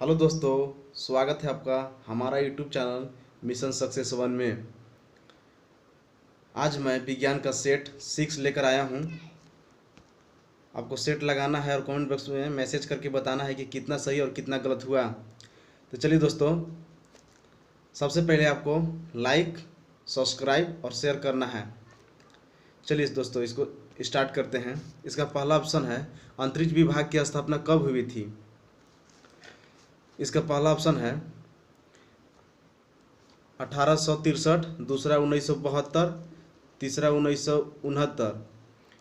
Hello दोस्तों, स्वागत है आपका हमारा YouTube channel mission success one में। आज मैं विज्ञान का सेट 6 लेकर आया हूं। आपको सेट लगाना है और कमेंट बॉक्स में मैसेज करके बताना है कि कितना सही और कितना गलत हुआ। तो चलिए दोस्तों, सबसे पहले आपको लाइक, सब्सक्राइब और शेयर करना है। चलिए दोस्तों, इसको स्टार्ट करते हैं। इसका पहला ऑप्शन है अंतरिक्ष विभाग की स्थापना कब हुई थी। इसका पहला ऑप्शन है 1863, दूसरा 1972, तीसरा 1969।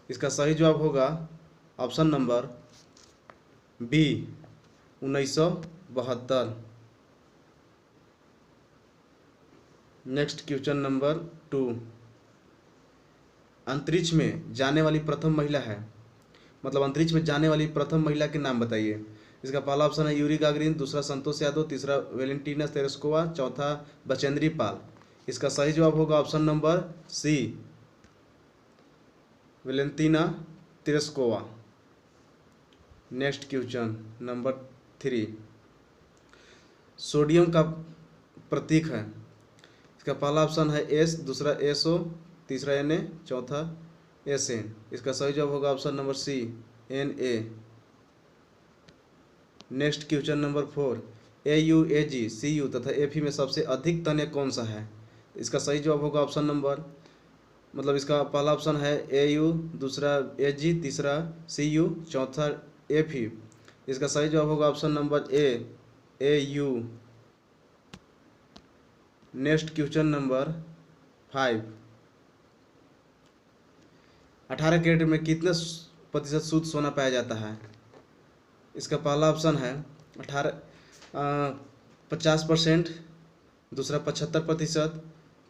इसका सही जवाब होगा option number B 1972। Next question number 2। अंतरिक्ष में जाने वाली प्रथम महिला है, मतलब अंतरिक्ष में जाने वाली प्रथम महिला के नाम बताइए। इसका पहला ऑप्शन है यूरी गागरिन, दूसरा संतोष यादव, तीसरा वेलेंटीना तेरेस्कोवा, चौथा बचेंद्री पाल। इसका सही जवाब होगा option number C Valentina Tereshkova. Next question number 3। Sodium का प्रतीक है। इसका पहला ऑप्शन है एस, दूसरा SO, तीसरा Na, चौथा SN। इसका सही जवाब होगा option number C Na। Next question number 4। AU, AG, CU तथा Fe में सबसे अधिक तन्य कौन सा है। इसका सही जवाब होगा ऑप्शन नंबर, मतलब इसका पहला ऑप्शन है AU, दूसरा AG, तीसरा CU, चौथा Fe। इसका सही जवाब होगा option number AU। Next question number 5। 18 carat में कितने प्रतिशत शुद्ध सोना पाया जाता है। इसका पहला ऑप्शन है 50%, दूसरा 75%,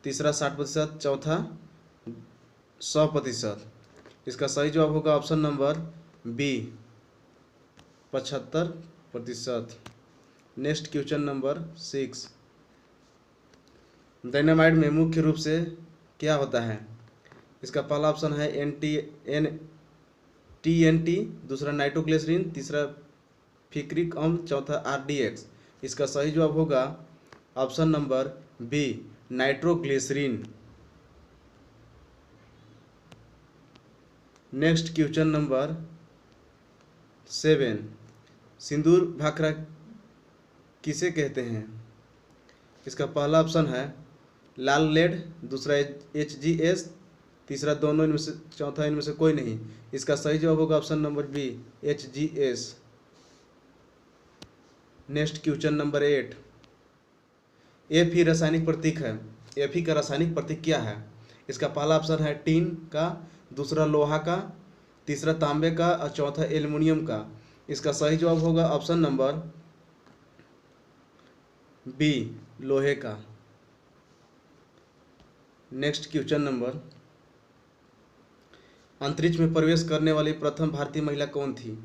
तीसरा 60%, चौथा 100%। इसका सही जवाब होगा option number B 75%। Next question number 6। Dynamite में मुख्य रूप से क्या होता है। इसका पहला ऑप्शन है TNT, दूसरा नाइट्रोग्लिसरीन, तीसरा फिक्रिक अम्ल, चौथा RDX। इसका सही जवाब होगा option number B nitroglycerine. Next question number 7। सिंदूर भाखड़ा किसे कहते हैं। इसका पहला ऑप्शन है लाल लेड, दूसरा HGS, तीसरा दोनों इनमें से, चौथा इनमें से कोई नहीं। इसका सही जवाब होगा option number B HGS। Next question number 8। Fe रासायनिक प्रतीक है। Fe का रासायनिक प्रतीक क्या है। इसका पहला ऑप्शन है टीन का, दूसरा लोहा का, तीसरा तांबे का और चौथा एल्युमिनियम का। इसका सही जवाब होगा ऑप्शन नंबर बी लोहे का। Next question number. अंतरिक्ष में प्रवेश करने वाली प्रथम भारतीय महिला कौन थी।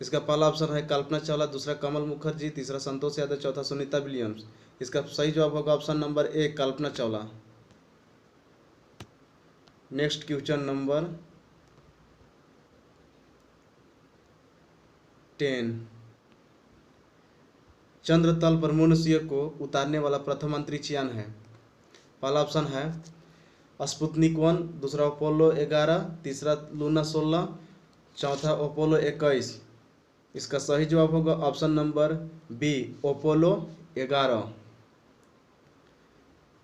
इसका पहला ऑप्शन है कल्पना चावला, दूसरा कमल मुखर्जी, तीसरा संतोष यादव, चौथा सुनीता विलियम्स। इसका सही जवाब होगा ऑप्शन नंबर ए Kalpana Chawla. Next question number 10। चंद्र तल पर मनुष्य को उतारने वाला प्रथम अंतरिक्ष यान है। पहला ऑप्शन है स्पुतनिक 1, दूसरा अपोलो 11, तीसरा लूना 16, चौथा अपोलो 21। इसका सही जवाब होगा option number B Apollo 11।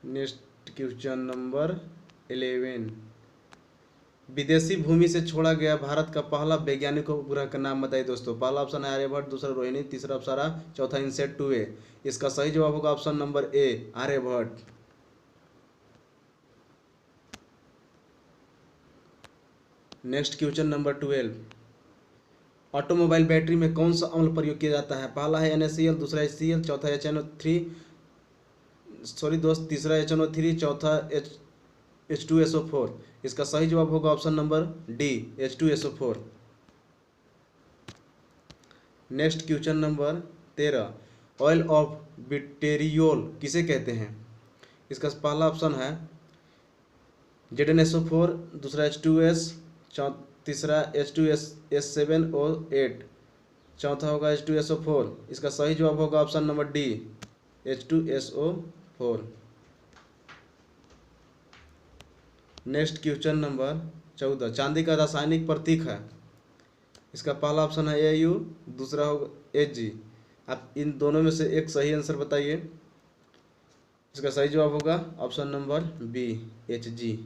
Next question number 11। विदेशी भूमि से छोड़ा गया भारत का पहला वैज्ञानिक उपग्रह का नाम बताइए दोस्तों। पहला ऑप्शन है आर्यभट्ट, दूसरा रोहिणी, तीसरा अप्सरा, चौथा इनसेट 2A। इसका सही जवाब होगा option number A Aryabhata. Next question number 12। Automobile battery में कौन सा अम्ल प्रयोग किया जाता है। पहला है NaCl, दूसरा HCl, चौथा HNO3, सॉरी दोस्त, तीसरा HNO3, चौथा H2SO4। इसका सही जवाब होगा option number D H2SO4। Next question number 13। Oil of vitriol किसे कहते हैं। इसका पहला ऑप्शन है ZnSO4, दूसरा H2S, तीसरा H2S7O8। चौथा होगा H2SO4। इसका सही जवाब होगा option number D, H2SO4। Next question number 14, चांदी का रासायनिक प्रतीक है। इसका पहला ऑप्शन है AU, दूसरा होगा Hg। आप इन दोनों में से एक सही आंसर बताइए। इसका सही जवाब होगा option number B, Hg।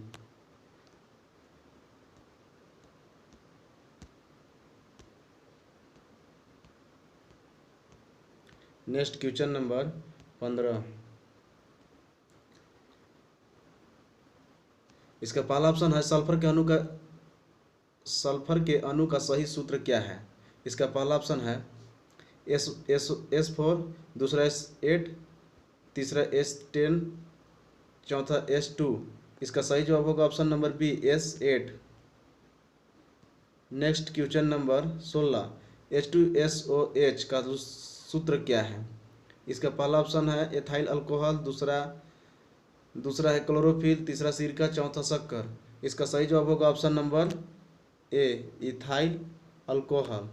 Next question number 15, इसका पहला ऑप्शन है सल्फर के अणु का सही सूत्र क्या है। इसका पहला ऑप्शन है S4, दूसरा S8, तीसरा S10, चौथा S2। इसका सही जवाब होगा option number B, S8। Next question number 16, H2SOH का सूत्र क्या है। इसका पहला ऑप्शन है एथाइल अल्कोहल, दूसरा है क्लोरोफिल, तीसरा सिरका, चौथा शक्कर। इसका सही जवाब होगा option number A, ethyl alcohol.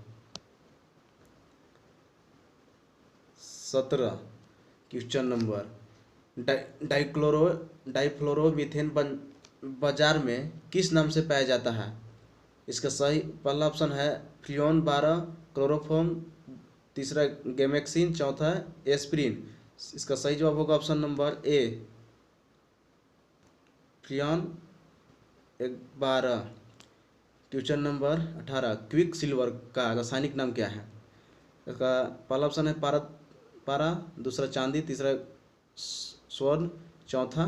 17 question number, difluoromethane बाजार में किस नाम से पाया जाता है। इसका सही पहला ऑप्शन है फ्रियोन 12, क्लोरोफॉर्म, तीसरा गैमेक्सिन, चौथा एस्पिरिन। इसका सही जवाब होगा ऑप्शन नंबर ए, Freon 12। Question number 18, quick silver का रासायनिक नाम क्या है। इसका पहला ऑप्शन है पारा, दूसरा चांदी, तीसरा स्वर्ण, चौथा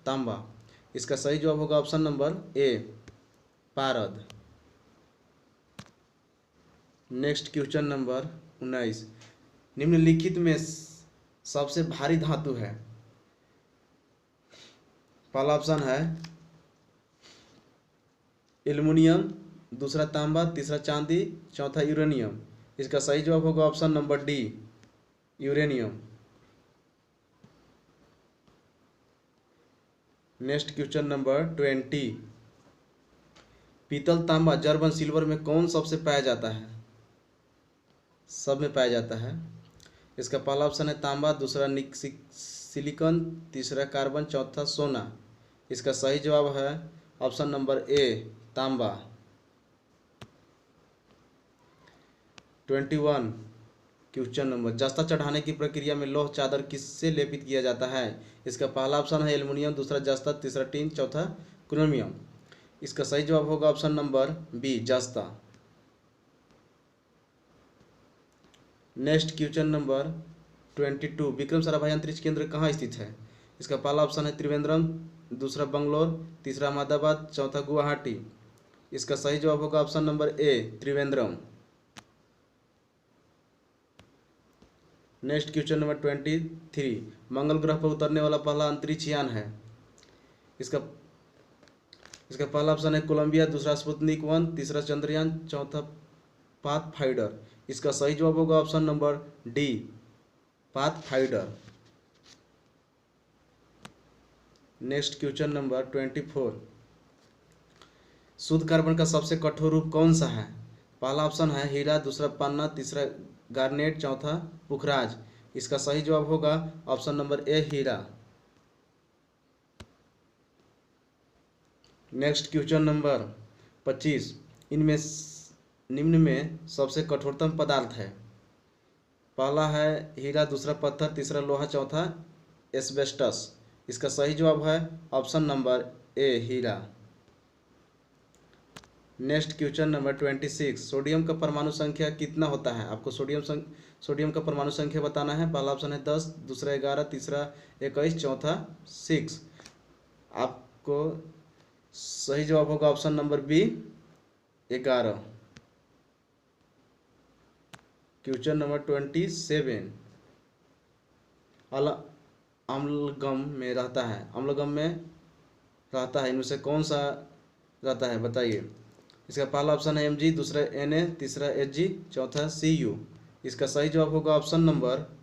तांबा। इसका सही जवाब होगा ऑप्शन नंबर ए, पारद। नेक्स्ट क्वेश्चन नंबर 19, निम्नलिखित में सबसे भारी धातु है। पहला ऑप्शन है एल्युमिनियम, दूसरा तांबा, तीसरा चांदी, चौथा यूरेनियम। इसका सही जवाब होगा option number D, uranium. Next question number 20, पीतल, तांबा, जर्मन सिल्वर में कौन सबसे पाया जाता है। सब में पाया जाता है। इसका पहला ऑप्शन है तांबा, दूसरा सिलिकॉन, तीसरा कार्बन, चौथा सोना। इसका सही जवाब है ऑप्शन नंबर ए, तांबा। 21 क्वेश्चन नंबर, जस्ता चढ़ाने की प्रक्रिया में लौह चादर किससे लेपित किया जाता है। इसका पहला ऑप्शन है एल्युमिनियम, दूसरा जस्ता, तीसरा टीन, चौथा क्रोमियम। इसका सही जवाब होगा ऑप्शन नंबर बी, जस्ता। Next question number 22, Vikram Sarabhai अंतरिक्ष केंद्र कहाँ स्थित है। इसका पहला ऑप्शन है त्रिवेंद्रम, दूसरा बंगलोर, तीसरा अहमदाबाद, चौथा गुवाहाटी। इसका सही जवाब होगा ऑप्शन नंबर ए, त्रिवेंद्रम। नेक्स्ट क्वेश्चन नंबर 23, मंगल ग्रह पर उतरने वाला पहला अंतरिक्ष यान है। इसका पहला ऑप्शन है कोलंबिया, दूसरा स्पुतनिक 1, तीसरा चंद्रयान, चौथा पाथफाइंडर। इसका सही जवाब होगा option number D, pathfinder. Next question number 24, शुद्ध कार्बन का सबसे कठोर रूप कौन सा है। पहला ऑप्शन है हीरा, दूसरा पन्ना, तीसरा गार्नेट, चौथा पुखराज। इसका सही जवाब होगा ऑप्शन नंबर ए, हीरा। नेक्स्ट क्वेश्चन नंबर 25, इनमें निम्न में सबसे कठोरतम पदार्थ है। पहला है हीरा, दूसरा पत्थर, तीसरा लोहा, चौथा एस्बेस्टस। इसका सही जवाब है ऑप्शन नंबर ए, हीरा। नेक्स्ट क्वेश्चन नंबर 26, सोडियम का परमाणु संख्या कितना होता है। आपको सोडियम का परमाणु संख्या बताना है। पहला ऑप्शन है 10, दूसरा 11, तीसरा 21, चौथा 6। आपको सही जवाब होगा option number B, 11। Question number 27, amalgam में रहता है इनमें से कौन सा रहता है, बताइए। इसका पहला ऑप्शन है Mg, दूसरा Na, तीसरा Hg, चौथा Cu। इसका सही जवाब होगा ऑप्शन नंबर,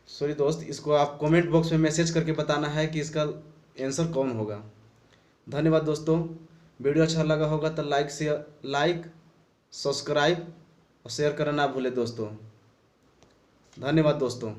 सॉरी दोस्त, इसको आप कमेंट बॉक्स में मैसेज करके बताना है कि इसका आंसर कौन होगा। धन्यवाद दोस्तों, वीडियो अच्छा लगा होगा तो लाइक, सब्सक्राइब और शेयर करना ना भूलें दोस्तों। धन्यवाद दोस्तों।